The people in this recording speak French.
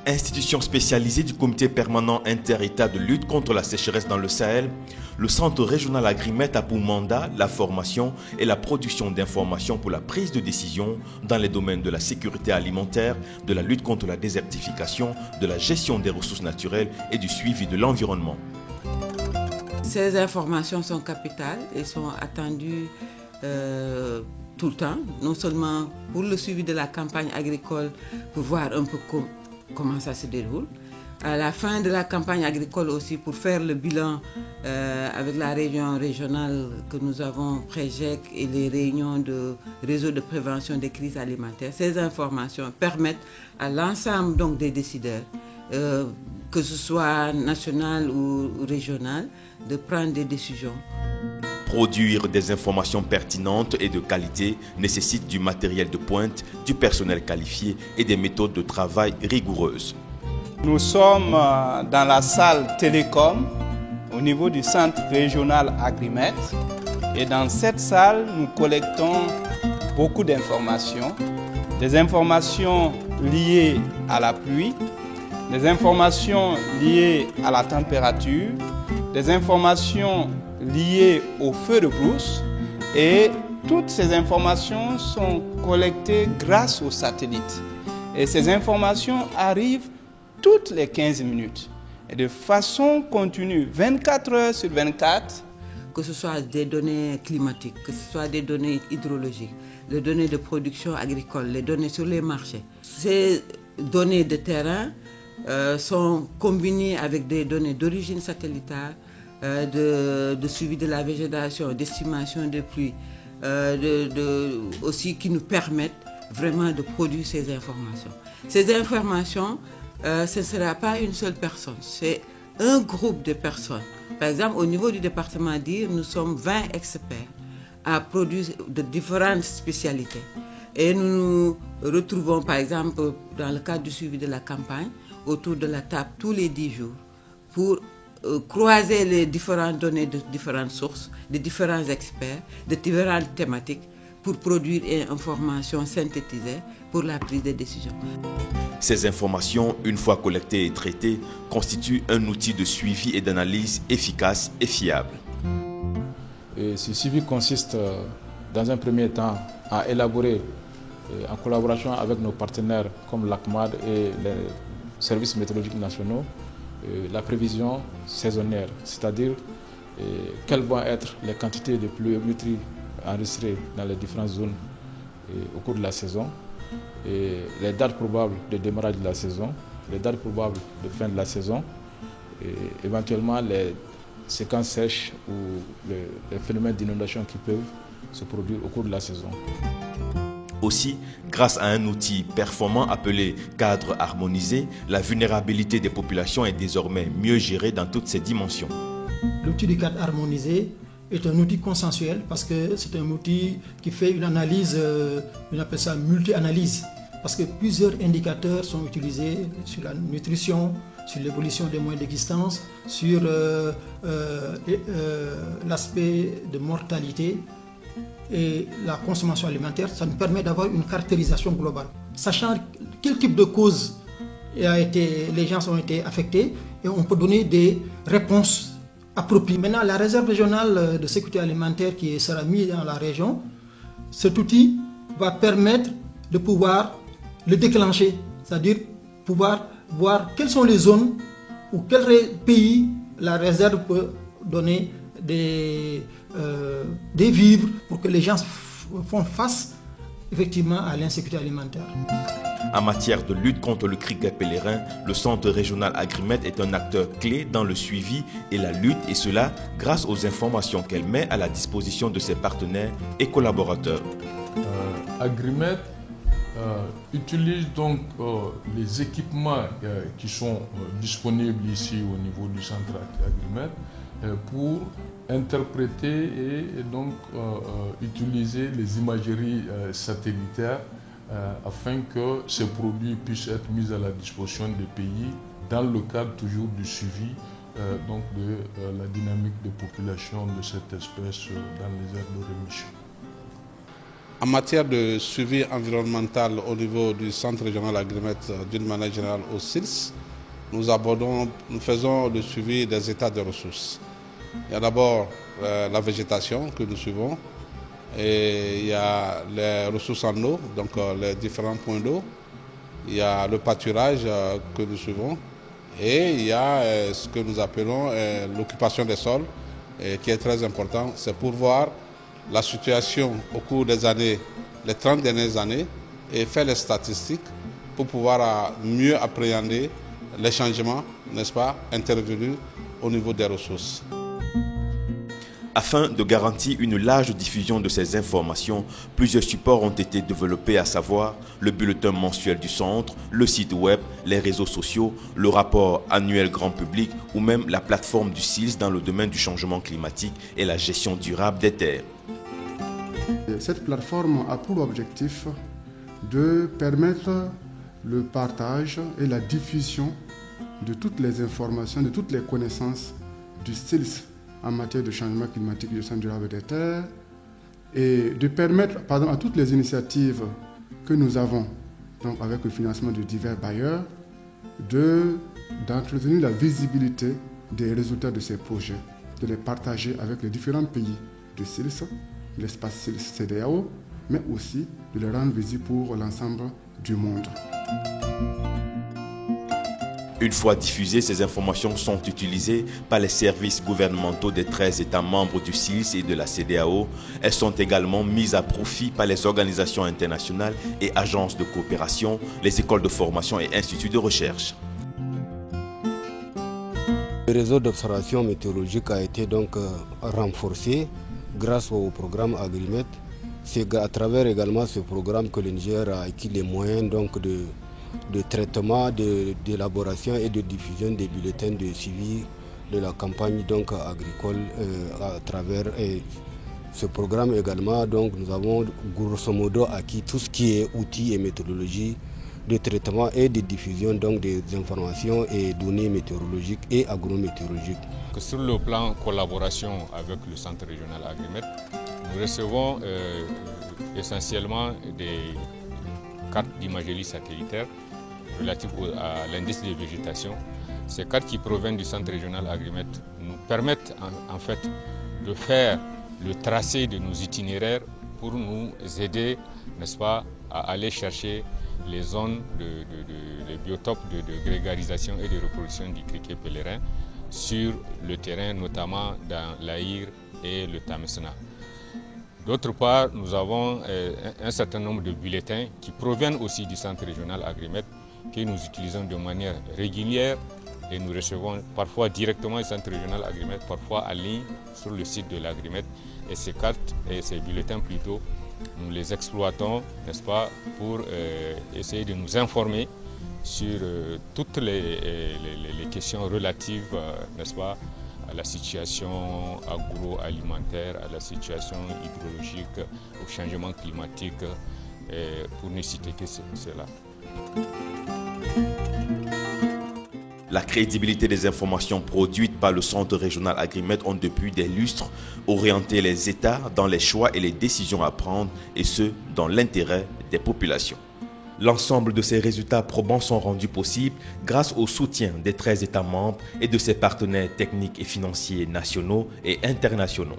Institution spécialisée du comité permanent inter-État de lutte contre la sécheresse dans le Sahel, le centre régional Agrimet a pour mandat la formation et la production d'informations pour la prise de décision dans les domaines de la sécurité alimentaire, de la lutte contre la désertification, de la gestion des ressources naturelles et du suivi de l'environnement. Ces informations sont capitales et sont attendues tout le temps, non seulement pour le suivi de la campagne agricole, pour voir un peu comment ça se déroule. À la fin de la campagne agricole aussi, pour faire le bilan avec la région régionale que nous avons, PREGEC, et les réunions de réseau de prévention des crises alimentaires. Ces informations permettent à l'ensemble donc des décideurs, que ce soit national ou régional, de prendre des décisions. Produire des informations pertinentes et de qualité nécessite du matériel de pointe, du personnel qualifié et des méthodes de travail rigoureuses. Nous sommes dans la salle télécom au niveau du centre régional Agrimet, et dans cette salle nous collectons beaucoup d'informations, des informations liées à la pluie, des informations liées à la température, des informations liées au feu de brousse, et toutes ces informations sont collectées grâce aux satellites. Et ces informations arrivent toutes les 15 minutes et de façon continue, 24 heures sur 24. Que ce soit des données climatiques, que ce soit des données hydrologiques, les données de production agricole, les données sur les marchés. Ces données de terrain sont combinées avec des données d'origine satellitaire, de suivi de la végétation, d'estimation de pluie, aussi qui nous permettent vraiment de produire ces informations. Ces informations, ce ne sera pas une seule personne, c'est un groupe de personnes. Par exemple, au niveau du département d'Ir, nous sommes 20 experts à produire de différentes spécialités. Et nous nous retrouvons, par exemple, dans le cadre du suivi de la campagne, autour de la table tous les 10 jours pour croiser les différentes données de différentes sources, de différents experts, de différentes thématiques, pour produire une information synthétisée pour la prise de décision. Ces informations, une fois collectées et traitées, constituent un outil de suivi et d'analyse efficace et fiable. Et ce suivi consiste, dans un premier temps, à élaborer, en collaboration avec nos partenaires comme l'ACMAD et les services météorologiques nationaux, la prévision saisonnière, c'est-à-dire quelles vont être les quantités de pluviométrie enregistrées dans les différentes zones au cours de la saison, et les dates probables de démarrage de la saison, les dates probables de fin de la saison, et éventuellement les séquences sèches ou les phénomènes d'inondation qui peuvent se produire au cours de la saison. Aussi, grâce à un outil performant appelé cadre harmonisé, la vulnérabilité des populations est désormais mieux gérée dans toutes ses dimensions. L'outil du cadre harmonisé est un outil consensuel parce que c'est un outil qui fait une analyse, on appelle ça multi-analyse, parce que plusieurs indicateurs sont utilisés sur la nutrition, sur l'évolution des moyens d'existence, sur l'aspect de mortalité et la consommation alimentaire. Ça nous permet d'avoir une caractérisation globale, sachant quel type de cause les gens ont été affectés, et on peut donner des réponses appropriées. Maintenant, la réserve régionale de sécurité alimentaire qui sera mise dans la région, cet outil va permettre de pouvoir le déclencher, c'est-à-dire pouvoir voir quelles sont les zones ou quel pays la réserve peut donner des vivres pour que les gens font face effectivement à l'insécurité alimentaire. En matière de lutte contre le criquet pèlerin, le centre régional Agrimet est un acteur clé dans le suivi et la lutte, et cela grâce aux informations qu'elle met à la disposition de ses partenaires et collaborateurs. Agrimet utilise donc les équipements qui sont disponibles ici au niveau du centre Agrimet pour interpréter et donc utiliser les imageries satellitaires afin que ces produits puissent être mis à la disposition des pays dans le cadre toujours du suivi donc de la dynamique de population de cette espèce dans les aires de rémission. En matière de suivi environnemental au niveau du Centre régional Agrimet, d'une manière générale au CILS, nous faisons le suivi des états de ressources. Il y a d'abord la végétation que nous suivons, et il y a les ressources en eau, donc les différents points d'eau. Il y a le pâturage que nous suivons, et il y a ce que nous appelons l'occupation des sols, qui est très important. C'est pour voir la situation au cours des années, les 30 dernières années, et faire les statistiques pour pouvoir mieux appréhender les changements, n'est-ce pas, intervenus au niveau des ressources. Afin de garantir une large diffusion de ces informations, plusieurs supports ont été développés, à savoir le bulletin mensuel du centre, le site web, les réseaux sociaux, le rapport annuel grand public ou même la plateforme du CILS dans le domaine du changement climatique et la gestion durable des terres. Cette plateforme a pour objectif de permettre le partage et la diffusion de toutes les informations, de toutes les connaissances du CILS en matière de changement climatique et de gestion durable des terres, et de permettre à toutes les initiatives que nous avons, donc avec le financement de divers bailleurs, d'entretenir la visibilité des résultats de ces projets, de les partager avec les différents pays du CILS, l'espace CILS CEDEAO, mais aussi de les rendre visibles pour l'ensemble du monde. Une fois diffusées, ces informations sont utilisées par les services gouvernementaux des 13 États membres du CILS et de la CEDEAO. Elles sont également mises à profit par les organisations internationales et agences de coopération, les écoles de formation et instituts de recherche. Le réseau d'observation météorologique a été donc renforcé grâce au programme Agrimet. C'est à travers également ce programme que le Niger a acquis les moyens donc de traitement, d'élaboration et de diffusion des bulletins de suivi de la campagne donc agricole à travers ce programme également. Donc nous avons grosso modo acquis tout ce qui est outils et méthodologies de traitement et de diffusion donc des informations et données météorologiques et agrométéorologiques. Sur le plan collaboration avec le Centre régional Agrimet, nous recevons essentiellement des cartes d'imagerie satellitaire relatives à l'indice de végétation. Ces cartes qui proviennent du Centre régional Agrimet nous permettent en fait de faire le tracé de nos itinéraires pour nous aider, n'est-ce pas, à aller chercher les zones, les biotopes de grégarisation et de reproduction du criquet pèlerin sur le terrain, notamment dans l'Aïr et le Tamesna. D'autre part, nous avons un certain nombre de bulletins qui proviennent aussi du Centre régional Agrimet, que nous utilisons de manière régulière et nous recevons parfois directement du Centre régional Agrimet, parfois en ligne sur le site de l'Agrimet. Et ces cartes et ces bulletins plutôt, nous les exploitons, n'est-ce pas, pour essayer de nous informer sur toutes les questions relatives, n'est-ce pas, à la situation agroalimentaire, à la situation hydrologique, au changement climatique, pour ne citer que cela. La crédibilité des informations produites par le Centre régional Agrimet ont depuis des lustres orienté les États dans les choix et les décisions à prendre, et ce, dans l'intérêt des populations. L'ensemble de ces résultats probants sont rendus possibles grâce au soutien des 13 États membres et de ses partenaires techniques et financiers nationaux et internationaux.